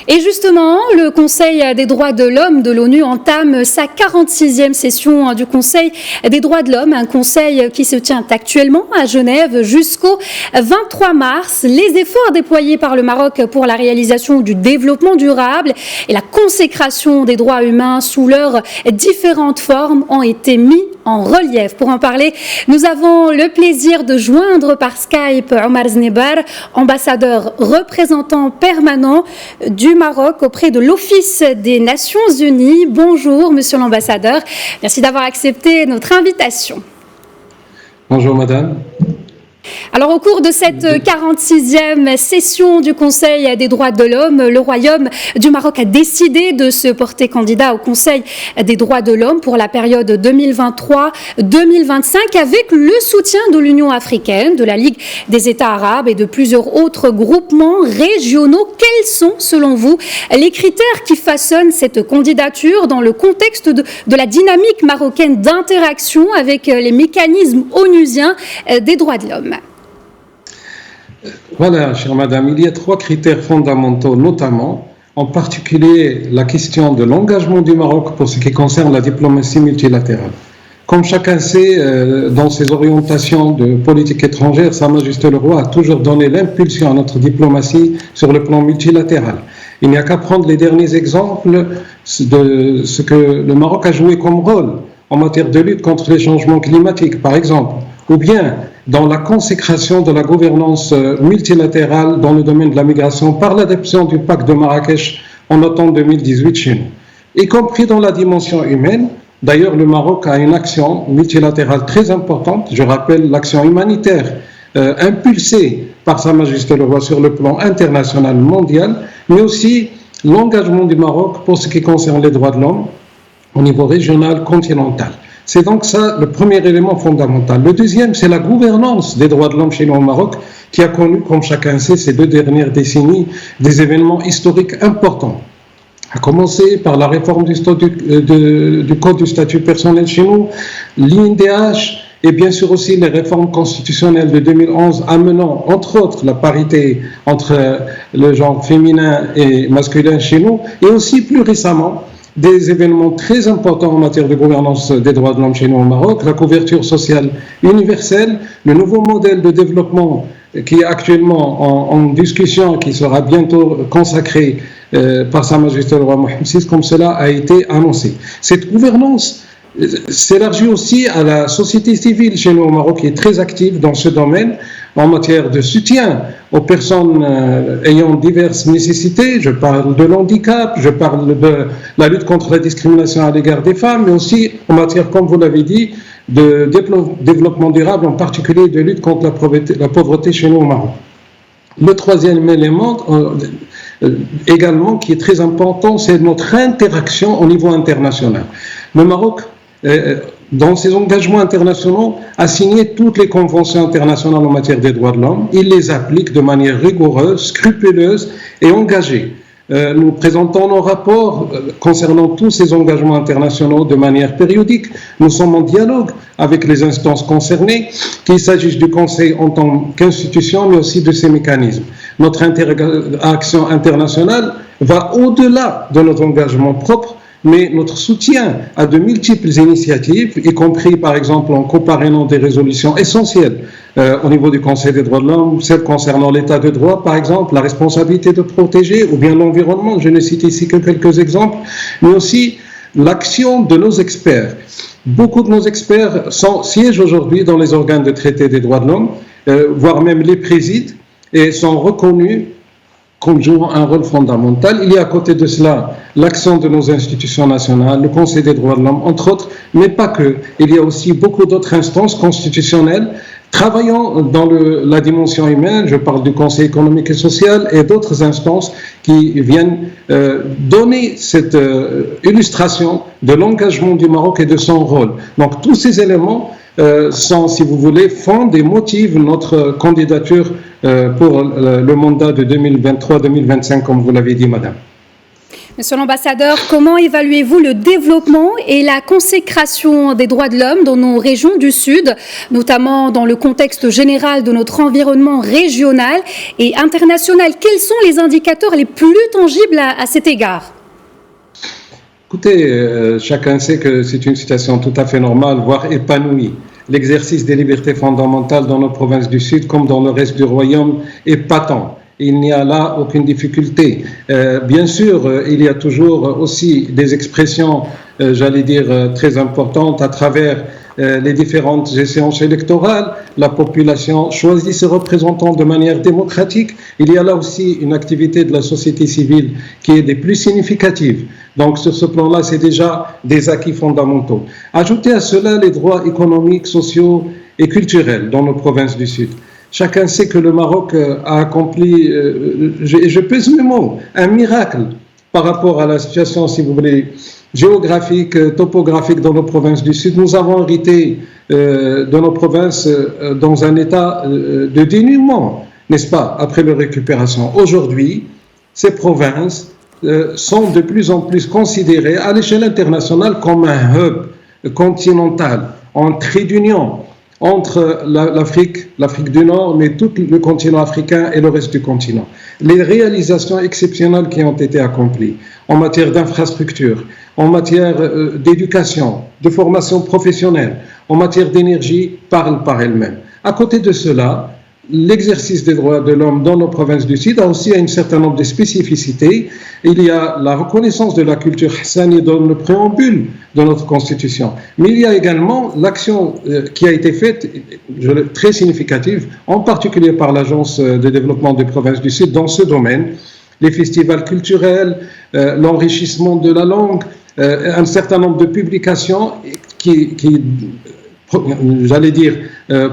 Et justement, le Conseil des droits de l'homme de l'ONU entame sa 46e session du Conseil des droits de l'homme, un conseil qui se tient actuellement à Genève jusqu'au 23 mars. Les efforts déployés par le Maroc pour la réalisation du développement durable et la consécration des droits humains sous leurs différentes formes ont été mis en relief. Pour en parler, nous avons le plaisir de joindre par Skype Omar Znebar, ambassadeur représentant permanent du Maroc auprès de l'Office des Nations Unies. Bonjour, monsieur l'ambassadeur. Merci d'avoir accepté notre invitation. Bonjour, madame. Alors, au cours de cette 46e session du Conseil des droits de l'homme, le Royaume du Maroc a décidé de se porter candidat au Conseil des droits de l'homme pour la période 2023-2025 avec le soutien de l'Union africaine, de la Ligue des États arabes et de plusieurs autres groupements régionaux. Quels sont, selon vous, les critères qui façonnent cette candidature dans le contexte de la dynamique marocaine d'interaction avec les mécanismes onusiens des droits de l'homme ? Voilà, chère madame, il y a trois critères fondamentaux, notamment, en particulier la question de l'engagement du Maroc pour ce qui concerne la diplomatie multilatérale. Comme chacun sait, dans ses orientations de politique étrangère, Sa Majesté le Roi a toujours donné l'impulsion à notre diplomatie sur le plan multilatéral. Il n'y a qu'à prendre les derniers exemples de ce que le Maroc a joué comme rôle en matière de lutte contre les changements climatiques, par exemple, ou bien dans la consécration de la gouvernance multilatérale dans le domaine de la migration par l'adoption du pacte de Marrakech en automne 2018 chez nous, y compris dans la dimension humaine. D'ailleurs, le Maroc a une action multilatérale très importante, je rappelle l'action humanitaire impulsée par Sa Majesté le Roi sur le plan international mondial, mais aussi l'engagement du Maroc pour ce qui concerne les droits de l'homme au niveau régional, continental. C'est donc ça le premier élément fondamental. Le deuxième, c'est la gouvernance des droits de l'homme chez nous au Maroc, qui a connu, comme chacun sait, ces 2 dernières décennies, des événements historiques importants. À commencer par la réforme du Code du statut personnel chez nous, l'INDH, et bien sûr aussi les réformes constitutionnelles de 2011 amenant, entre autres, la parité entre le genre féminin et masculin chez nous, et aussi plus récemment, des événements très importants en matière de gouvernance des droits de l'homme chez nous au Maroc, la couverture sociale universelle, le nouveau modèle de développement qui est actuellement en discussion, qui sera bientôt consacré par Sa Majesté le Roi Mohammed VI, comme cela a été annoncé. Cette gouvernance s'élargit aussi à la société civile chez nous au Maroc, qui est très active dans ce domaine, en matière de soutien aux personnes ayant diverses nécessités. Je parle de l'handicap, je parle de la lutte contre la discrimination à l'égard des femmes, mais aussi en matière, comme vous l'avez dit, de développement durable, en particulier de lutte contre la pauvreté chez nous au Maroc. Le troisième élément, également, qui est très important, c'est notre interaction au niveau international. Le Maroc, dans ses engagements internationaux, a signé toutes les conventions internationales en matière des droits de l'homme. Il les applique de manière rigoureuse, scrupuleuse et engagée. Nous présentons nos rapports concernant tous ces engagements internationaux de manière périodique. Nous sommes en dialogue avec les instances concernées, qu'il s'agisse du Conseil en tant qu'institution, mais aussi de ses mécanismes. Notre interaction internationale va au-delà de notre engagement propre, mais notre soutien à de multiples initiatives, y compris par exemple en coparrainant des résolutions essentielles au niveau du Conseil des droits de l'homme, celles concernant l'état de droit par exemple, la responsabilité de protéger ou bien l'environnement, je ne cite ici que quelques exemples, mais aussi l'action de nos experts. Beaucoup de nos experts siègent aujourd'hui dans les organes de traité des droits de l'homme, voire même les président, et sont reconnus comme jouant un rôle fondamental. Il y a à côté de cela l'action de nos institutions nationales, le Conseil des droits de l'homme, entre autres, mais pas que. Il y a aussi beaucoup d'autres instances constitutionnelles travaillant dans la dimension humaine. Je parle du Conseil économique et social et d'autres instances qui viennent donner cette illustration de l'engagement du Maroc et de son rôle. Donc tous ces éléments sont, si vous voulez, fondent et motivent notre candidature pour le mandat de 2023-2025, comme vous l'avez dit, madame. Monsieur l'ambassadeur, comment évaluez-vous le développement et la consécration des droits de l'homme dans nos régions du Sud, notamment dans le contexte général de notre environnement régional et international? Quels sont les indicateurs les plus tangibles à cet égard? Écoutez, chacun sait que c'est une situation tout à fait normale, voire épanouie. L'exercice des libertés fondamentales dans nos provinces du Sud, comme dans le reste du royaume, est patent. Il n'y a là aucune difficulté. Bien sûr, il y a toujours aussi des expressions, j'allais dire, très importantes à travers les différentes échéances électorales. La population choisit ses représentants de manière démocratique. Il y a là aussi une activité de la société civile qui est des plus significatives. Donc, sur ce plan-là, c'est déjà des acquis fondamentaux. Ajoutez à cela les droits économiques, sociaux et culturels dans nos provinces du Sud. Chacun sait que le Maroc a accompli, je pèse mes mots, un miracle par rapport à la situation, si vous voulez, géographique, topographique dans nos provinces du Sud. Nous avons hérité de nos provinces dans un état de dénuement, n'est-ce pas, après leur récupération. Aujourd'hui, ces provinces sont de plus en plus considérées à l'échelle internationale comme un hub continental, en trait d'union entre l'Afrique du Nord, mais tout le continent africain et le reste du continent. Les réalisations exceptionnelles qui ont été accomplies en matière d'infrastructure, en matière d'éducation, de formation professionnelle, en matière d'énergie, parlent par elles-mêmes. À côté de cela, l'exercice des droits de l'homme dans nos provinces du Sud a aussi un certain nombre de spécificités. Il y a la reconnaissance de la culture hassani dans le préambule de notre Constitution. Mais il y a également l'action qui a été faite, très significative, en particulier par l'Agence de développement des provinces du Sud dans ce domaine. Les festivals culturels, l'enrichissement de la langue, un certain nombre de publications qui j'allais dire,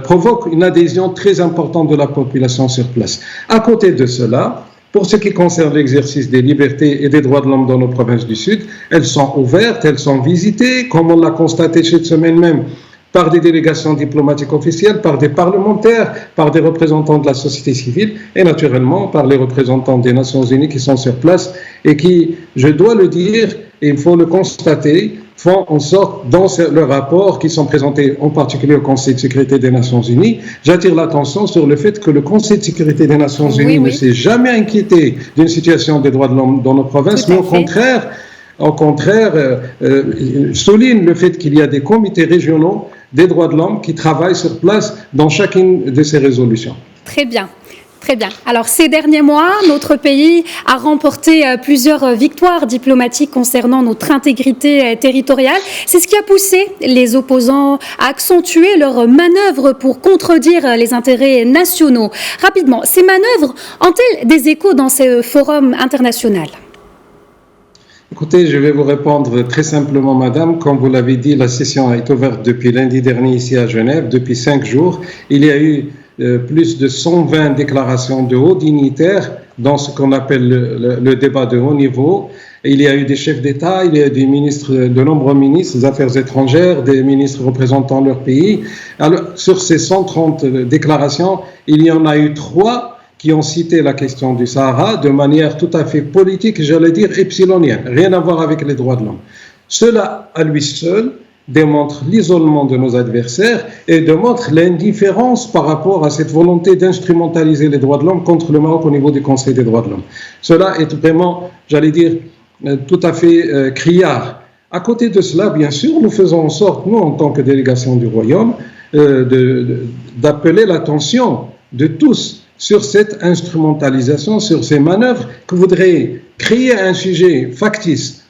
provoque une adhésion très importante de la population sur place. À côté de cela, pour ce qui concerne l'exercice des libertés et des droits de l'homme dans nos provinces du Sud, elles sont ouvertes, elles sont visitées, comme on l'a constaté cette semaine même, par des délégations diplomatiques officielles, par des parlementaires, par des représentants de la société civile et naturellement par les représentants des Nations Unies qui sont sur place et qui, je dois le dire, et il faut le constater, font en sorte, dans leurs rapports qui sont présentés en particulier au Conseil de sécurité des Nations Unies, j'attire l'attention sur le fait que le Conseil de sécurité des Nations Unies ne s'est jamais inquiété d'une situation des droits de l'homme dans nos provinces, mais au contraire, souligne le fait qu'il y a des comités régionaux des droits de l'homme qui travaillent sur place dans chacune de ces résolutions. Très bien. Très bien. Alors, ces derniers mois, notre pays a remporté plusieurs victoires diplomatiques concernant notre intégrité territoriale. C'est ce qui a poussé les opposants à accentuer leurs manœuvres pour contredire les intérêts nationaux. Rapidement, ces manœuvres ont-elles des échos dans ce forum international ? Écoutez, je vais vous répondre très simplement, madame. Comme vous l'avez dit, la session est ouverte depuis lundi dernier ici à Genève, depuis 5 jours. Il y a eu plus de 120 déclarations de hauts dignitaires dans ce qu'on appelle le débat de haut niveau. Il y a eu des chefs d'État, il y a eu des ministres, de nombreux ministres des Affaires étrangères, des ministres représentant leur pays. Alors, sur ces 130 déclarations, il y en a eu 3 qui ont cité la question du Sahara de manière tout à fait politique, j'allais dire epsilonienne, rien à voir avec les droits de l'homme. Cela, à lui seul, démontre l'isolement de nos adversaires et démontre l'indifférence par rapport à cette volonté d'instrumentaliser les droits de l'homme contre le Maroc au niveau du Conseil des droits de l'homme. Cela est vraiment, j'allais dire, tout à fait criard. À côté de cela, bien sûr, nous faisons en sorte, nous, en tant que délégation du Royaume, d'appeler l'attention de tous sur cette instrumentalisation, sur ces manœuvres qui voudraient créer un sujet factice,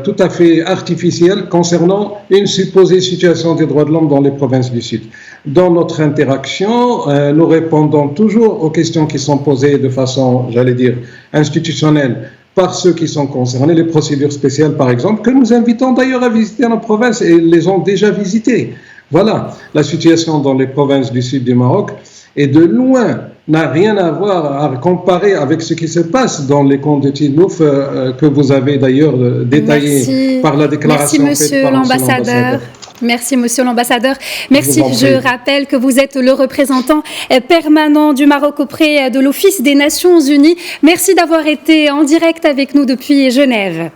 tout à fait artificielle concernant une supposée situation des droits de l'homme dans les provinces du Sud. Dans notre interaction, nous répondons toujours aux questions qui sont posées de façon, j'allais dire, institutionnelle par ceux qui sont concernés, les procédures spéciales par exemple, que nous invitons d'ailleurs à visiter nos provinces et les ont déjà visitées. Voilà, la situation dans les provinces du Sud du Maroc est de loin n'a rien à voir, à comparer avec ce qui se passe dans les camps de Tidlouf que vous avez d'ailleurs détaillé par la déclaration faite par l'ambassadeur. Merci, monsieur l'ambassadeur. Merci. Je rappelle que vous êtes le représentant permanent du Maroc auprès de l'Office des Nations Unies. Merci d'avoir été en direct avec nous depuis Genève.